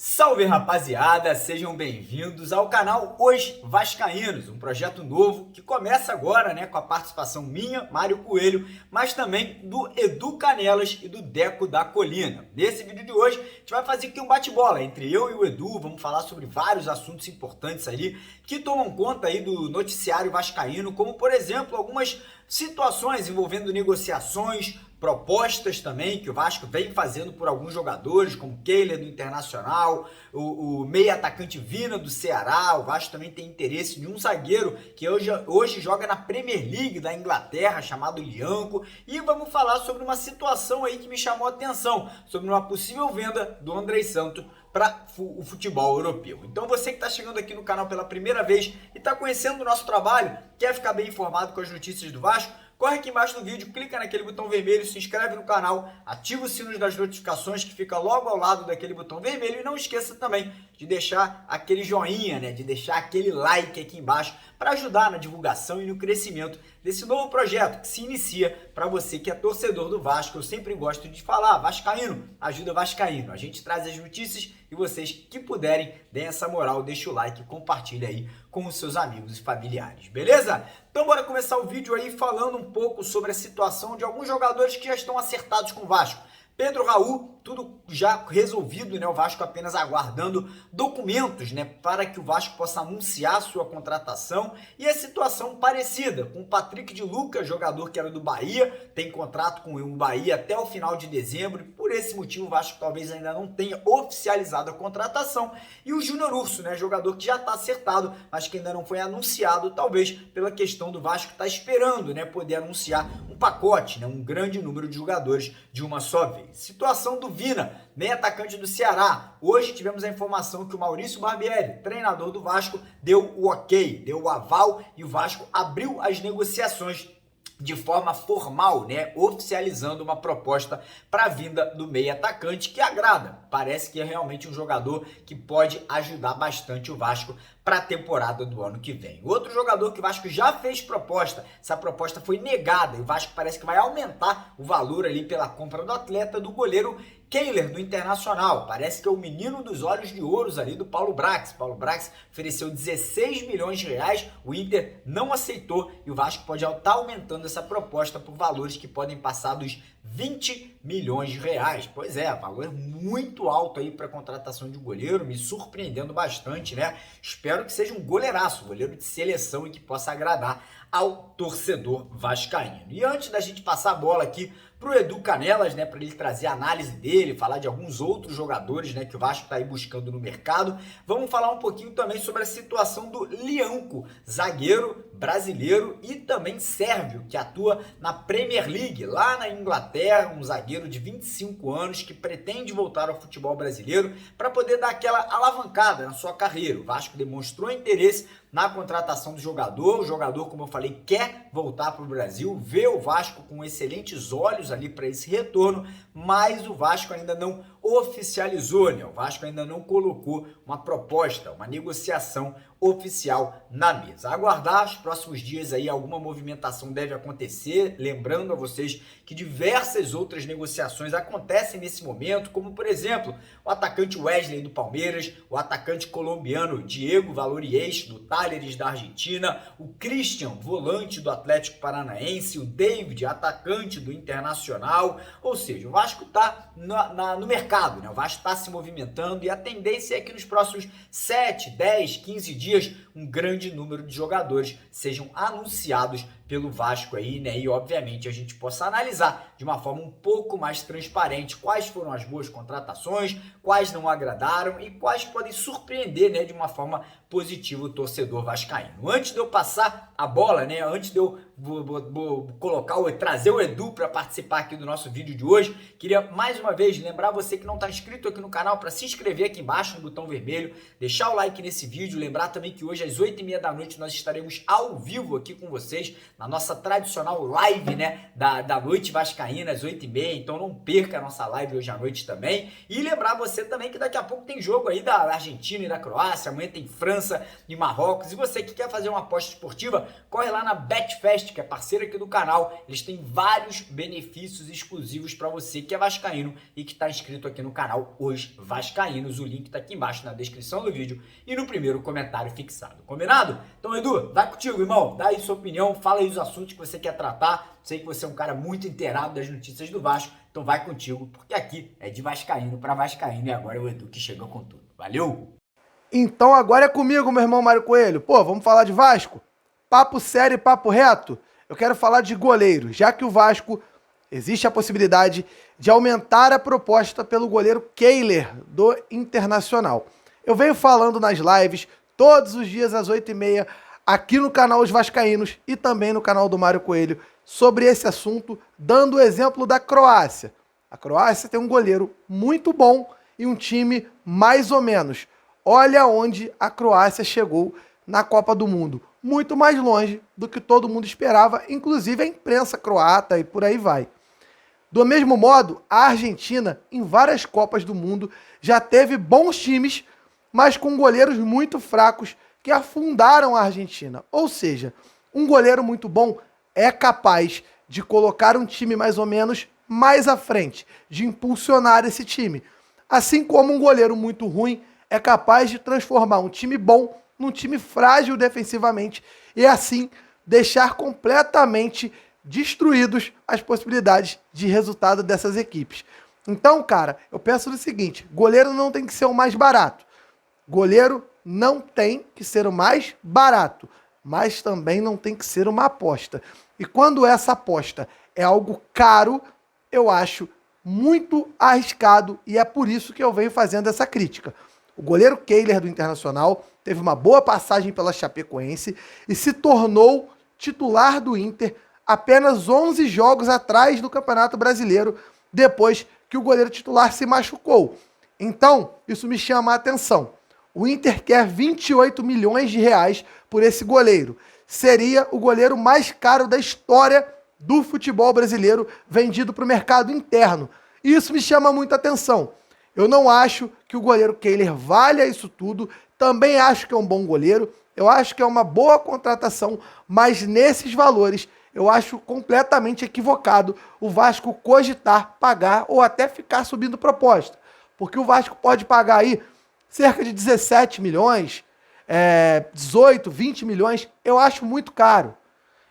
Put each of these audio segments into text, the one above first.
Salve, rapaziada, sejam bem-vindos ao canal Os Vascaínos, um projeto novo que começa agora, com a participação minha, Mário Coelho, mas também do Edu Canelas e do Deco da Colina. Nesse vídeo de hoje, a gente vai fazer aqui um bate-bola entre eu e o Edu, vamos falar sobre vários assuntos importantes ali que tomam conta aí do noticiário vascaíno, como por exemplo, algumas situações envolvendo negociações, propostas também que o Vasco vem fazendo por alguns jogadores, como Kehler do Internacional, o meia atacante Vina do Ceará. O Vasco também tem interesse de um zagueiro que hoje joga na Premier League da Inglaterra, chamado Lianco. E vamos falar sobre uma situação aí que me chamou a atenção, sobre uma possível venda do Andrei Santos para o futebol europeu. Então você que está chegando aqui no canal pela primeira vez e está conhecendo o nosso trabalho, quer ficar bem informado com as notícias do Vasco, corre aqui embaixo do vídeo, clica naquele botão vermelho, se inscreve no canal, ativa o sino das notificações que fica logo ao lado daquele botão vermelho e não esqueça também de deixar aquele joinha, de deixar aquele like aqui embaixo para ajudar na divulgação e no crescimento desse novo projeto que se inicia para você que é torcedor do Vasco. Eu sempre gosto de falar, vascaíno ajuda vascaíno. A gente traz as notícias e vocês que puderem, deem essa moral, deixa o like e compartilha aí com os seus amigos e familiares, beleza? Então bora começar o vídeo aí falando um pouco sobre a situação de alguns jogadores que já estão acertados com o Vasco. Pedro Raul, tudo já resolvido, o Vasco apenas aguardando documentos, para que o Vasco possa anunciar sua contratação. E a situação parecida com o Patrick de Lucas, jogador que era do Bahia, tem contrato com o Bahia até o final de dezembro, e por esse motivo o Vasco talvez ainda não tenha oficializado a contratação. E o Júnior Urso, jogador que já está acertado, mas que ainda não foi anunciado, talvez pela questão do Vasco estar esperando, poder anunciar um pacote, um grande número de jogadores de uma só vez. Situação do Vina, meio atacante do Ceará. Hoje tivemos a informação que o Maurício Barbieri, treinador do Vasco, deu o ok, deu o aval e o Vasco abriu as negociações de forma formal, oficializando uma proposta para a vinda do meia atacante que agrada. Parece que é realmente um jogador que pode ajudar bastante o Vasco para a temporada do ano que vem. Outro jogador que o Vasco já fez proposta, essa proposta foi negada e o Vasco parece que vai aumentar o valor ali pela compra do atleta, do goleiro Kehler do Internacional. Parece que é o menino dos olhos de ouros ali do Paulo Brax. Paulo Brax ofereceu 16 milhões de reais, o Inter não aceitou e o Vasco pode estar aumentando essa proposta por valores que podem passar dos 20 milhões de reais. Pois é, valor muito alto aí para a contratação de um goleiro, me surpreendendo bastante, Espero que seja um goleiraço, goleiro de seleção e que possa agradar ao torcedor vascaíno. E antes da gente passar a bola aqui pro Edu Canelas, para ele trazer a análise dele, falar de alguns outros jogadores, que o Vasco está aí buscando no mercado, vamos falar um pouquinho também sobre a situação do Lianco, zagueiro brasileiro e também sérvio, que atua na Premier League, lá na Inglaterra, um zagueiro de 25 anos que pretende voltar ao futebol brasileiro para poder dar aquela alavancada na sua carreira. O Vasco demonstrou interesse na contratação do jogador, o jogador, como eu falei, quer voltar para o Brasil, vê o Vasco com excelentes olhos ali para esse retorno, mas o Vasco ainda não oficializou, o Vasco ainda não colocou uma proposta, uma negociação oficial na mesa. Aguardar os próximos dias aí, alguma movimentação deve acontecer, lembrando a vocês que diversas outras negociações acontecem nesse momento, como por exemplo, o atacante Wesley do Palmeiras, o atacante colombiano Diego Valorieix do Talleres da Argentina, o Christian, volante do Atlético Paranaense, o David, atacante do Internacional. Ou seja, o Vasco está no mercado, o Vasco está se movimentando e a tendência é que nos próximos 7, 10, 15 dias um grande número de jogadores sejam anunciados pelo Vasco aí, e obviamente a gente possa analisar de uma forma um pouco mais transparente quais foram as boas contratações, quais não agradaram e quais podem surpreender, de uma forma positiva o torcedor vascaíno. Antes de eu passar a bola, antes de eu trazer o Edu para participar aqui do nosso vídeo de hoje, queria mais uma vez lembrar você que não está inscrito aqui no canal para se inscrever aqui embaixo no botão vermelho, deixar o like nesse vídeo, lembrar também que hoje às 8h30 da noite nós estaremos ao vivo aqui com vocês a nossa tradicional live, né, da noite vascaína, às 8h30, então não perca a nossa live hoje à noite também. E lembrar você também que daqui a pouco tem jogo aí da Argentina e da Croácia, amanhã tem França e Marrocos. E você que quer fazer uma aposta esportiva, corre lá na Betfest, que é parceira aqui do canal. Eles têm vários benefícios exclusivos para você que é vascaíno e que está inscrito aqui no canal Os Vascaínos. O link está aqui embaixo na descrição do vídeo e no primeiro comentário fixado. Combinado? Então, Edu, vai contigo, irmão. Dá aí sua opinião, fala aí os assuntos que você quer tratar. Sei que você é um cara muito inteirado das notícias do Vasco, então vai contigo, porque aqui é de vascaíno para vascaíno e agora é o Edu que chegou com tudo. Valeu! Então agora é comigo, meu irmão Mário Coelho. Pô, vamos falar de Vasco? Papo sério e papo reto? Eu quero falar de goleiro, já que o Vasco existe a possibilidade de aumentar a proposta pelo goleiro Kehler do Internacional. Eu venho falando nas lives todos os dias às 8h30 aqui no canal Os Vascaínos e também no canal do Mário Coelho sobre esse assunto, dando o exemplo da Croácia. A Croácia tem um goleiro muito bom e um time mais ou menos. Olha onde a Croácia chegou na Copa do Mundo. Muito mais longe do que todo mundo esperava, inclusive a imprensa croata e por aí vai. Do mesmo modo, a Argentina, em várias Copas do Mundo, já teve bons times, mas com goleiros muito fracos que afundaram a Argentina. Ou seja, um goleiro muito bom é capaz de colocar um time mais ou menos mais à frente, de impulsionar esse time. Assim como um goleiro muito ruim é capaz de transformar um time bom num time frágil defensivamente e assim deixar completamente destruídos as possibilidades de resultado dessas equipes. Então, cara, eu penso no seguinte, goleiro não tem que ser o mais barato. Goleiro não tem que ser o mais barato, mas também não tem que ser uma aposta. E quando essa aposta é algo caro, eu acho muito arriscado e é por isso que eu venho fazendo essa crítica. O goleiro Kehler do Internacional teve uma boa passagem pela Chapecoense e se tornou titular do Inter apenas 11 jogos atrás do Campeonato Brasileiro, depois que o goleiro titular se machucou. Então, isso me chama a atenção. O Inter quer 28 milhões de reais por esse goleiro. Seria o goleiro mais caro da história do futebol brasileiro vendido para o mercado interno. E isso me chama muita atenção. Eu não acho que o goleiro Kehler valha isso tudo. Também acho que é um bom goleiro. Eu acho que é uma boa contratação, mas nesses valores eu acho completamente equivocado o Vasco cogitar pagar ou até ficar subindo proposta. Porque o Vasco pode pagar aí cerca de 17 milhões, 18, 20 milhões, eu acho muito caro.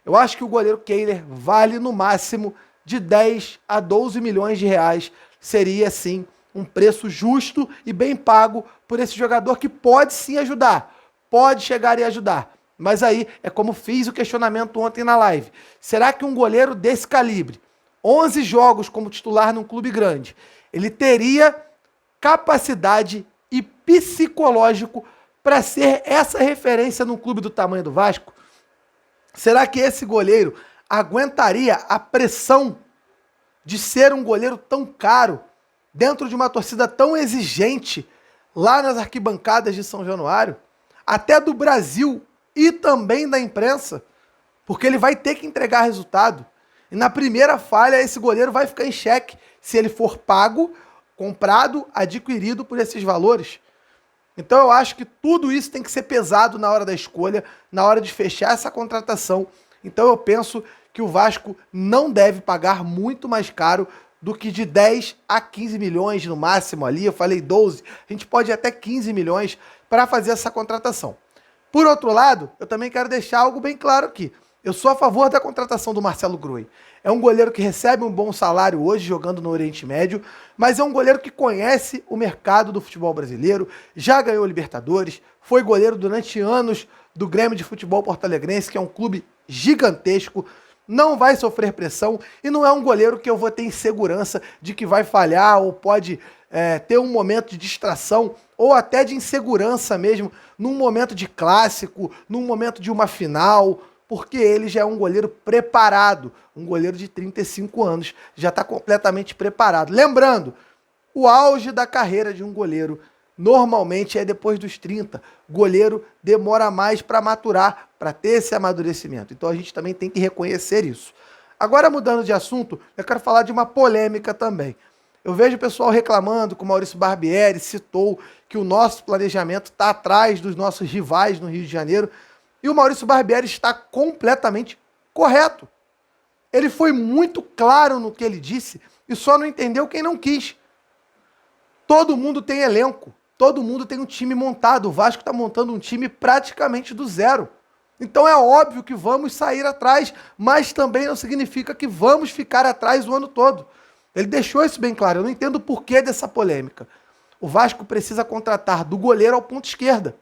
Eu acho que o goleiro Kehler vale no máximo de 10 a 12 milhões de reais. Seria, sim, um preço justo e bem pago por esse jogador que pode sim ajudar, pode chegar e ajudar. Mas aí é como fiz o questionamento ontem na live. Será que um goleiro desse calibre, 11 jogos como titular num clube grande, ele teria capacidade e psicológico para ser essa referência num clube do tamanho do Vasco? Será que esse goleiro aguentaria a pressão de ser um goleiro tão caro dentro de uma torcida tão exigente lá nas arquibancadas de São Januário, até do Brasil e também da imprensa? Porque ele vai ter que entregar resultado. E na primeira falha, esse goleiro vai ficar em xeque se ele for pago, comprado, adquirido por esses valores. Então eu acho que tudo isso tem que ser pesado na hora da escolha, na hora de fechar essa contratação. Então eu penso que o Vasco não deve pagar muito mais caro do que de 10 a 15 milhões no máximo ali. Eu falei 12, a gente pode ir até 15 milhões para fazer essa contratação. Por outro lado, eu também quero deixar algo bem claro aqui. Eu sou a favor da contratação do Marcelo Groi. É um goleiro que recebe um bom salário hoje jogando no Oriente Médio, mas é um goleiro que conhece o mercado do futebol brasileiro, já ganhou Libertadores, foi goleiro durante anos do Grêmio de Futebol Porto Alegrense, que é um clube gigantesco, não vai sofrer pressão e não é um goleiro que eu vou ter insegurança de que vai falhar ou pode ter um momento de distração ou até de insegurança mesmo num momento de clássico, num momento de uma final, porque ele já é um goleiro preparado, um goleiro de 35 anos, já está completamente preparado. Lembrando, o auge da carreira de um goleiro normalmente é depois dos 30. Goleiro demora mais para maturar, para ter esse amadurecimento. Então a gente também tem que reconhecer isso. Agora, mudando de assunto, eu quero falar de uma polêmica também. Eu vejo o pessoal reclamando que o Maurício Barbieri citou que o nosso planejamento está atrás dos nossos rivais no Rio de Janeiro. E o Maurício Barbieri está completamente correto. Ele foi muito claro no que ele disse e só não entendeu quem não quis. Todo mundo tem elenco, todo mundo tem um time montado. O Vasco está montando um time praticamente do zero. Então é óbvio que vamos sair atrás, mas também não significa que vamos ficar atrás o ano todo. Ele deixou isso bem claro. Eu não entendo o porquê dessa polêmica. O Vasco precisa contratar do goleiro ao ponto esquerda.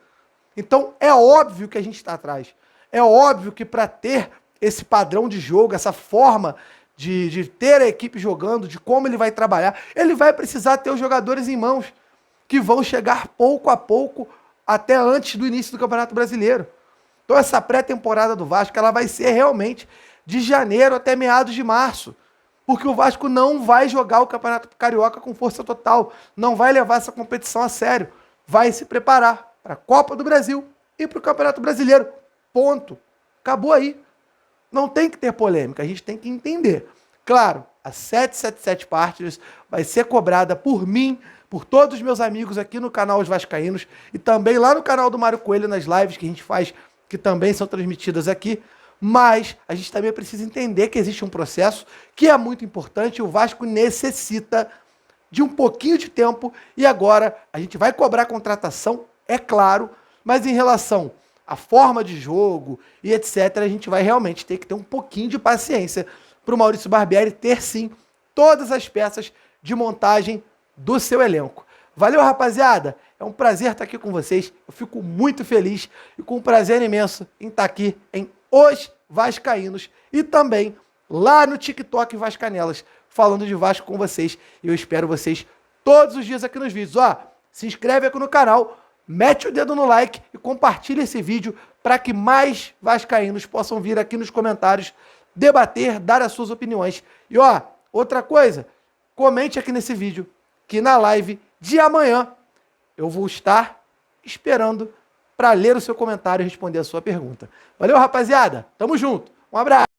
Então é óbvio que a gente está atrás. É óbvio que para ter esse padrão de jogo, essa forma de ter a equipe jogando, de como ele vai trabalhar, ele vai precisar ter os jogadores em mãos, que vão chegar pouco a pouco até antes do início do Campeonato Brasileiro. Então essa pré-temporada do Vasco ela vai ser realmente de janeiro até meados de março, porque o Vasco não vai jogar o Campeonato Carioca com força total, não vai levar essa competição a sério, vai se preparar para a Copa do Brasil e para o Campeonato Brasileiro. Ponto. Acabou aí. Não tem que ter polêmica, a gente tem que entender. Claro, a 777 Partners vai ser cobrada por mim, por todos os meus amigos aqui no canal Os Vascaínos e também lá no canal do Mário Coelho, nas lives que a gente faz, que também são transmitidas aqui. Mas a gente também precisa entender que existe um processo que é muito importante e o Vasco necessita de um pouquinho de tempo. E agora a gente vai cobrar contratação, é claro, mas em relação à forma de jogo e etc., a gente vai realmente ter que ter um pouquinho de paciência para o Maurício Barbieri ter, sim, todas as peças de montagem do seu elenco. Valeu, rapaziada! É um prazer estar aqui com vocês. Eu fico muito feliz e com um prazer imenso em estar aqui em Os Vascaínos e também lá no TikTok Vascanelas, falando de Vasco com vocês. E eu espero vocês todos os dias aqui nos vídeos. Ó, se inscreve aqui no canal, mete o dedo no like e compartilha esse vídeo para que mais vascaínos possam vir aqui nos comentários debater, dar as suas opiniões. E ó, outra coisa, comente aqui nesse vídeo que na live de amanhã eu vou estar esperando para ler o seu comentário e responder a sua pergunta. Valeu, rapaziada. Tamo junto. Um abraço.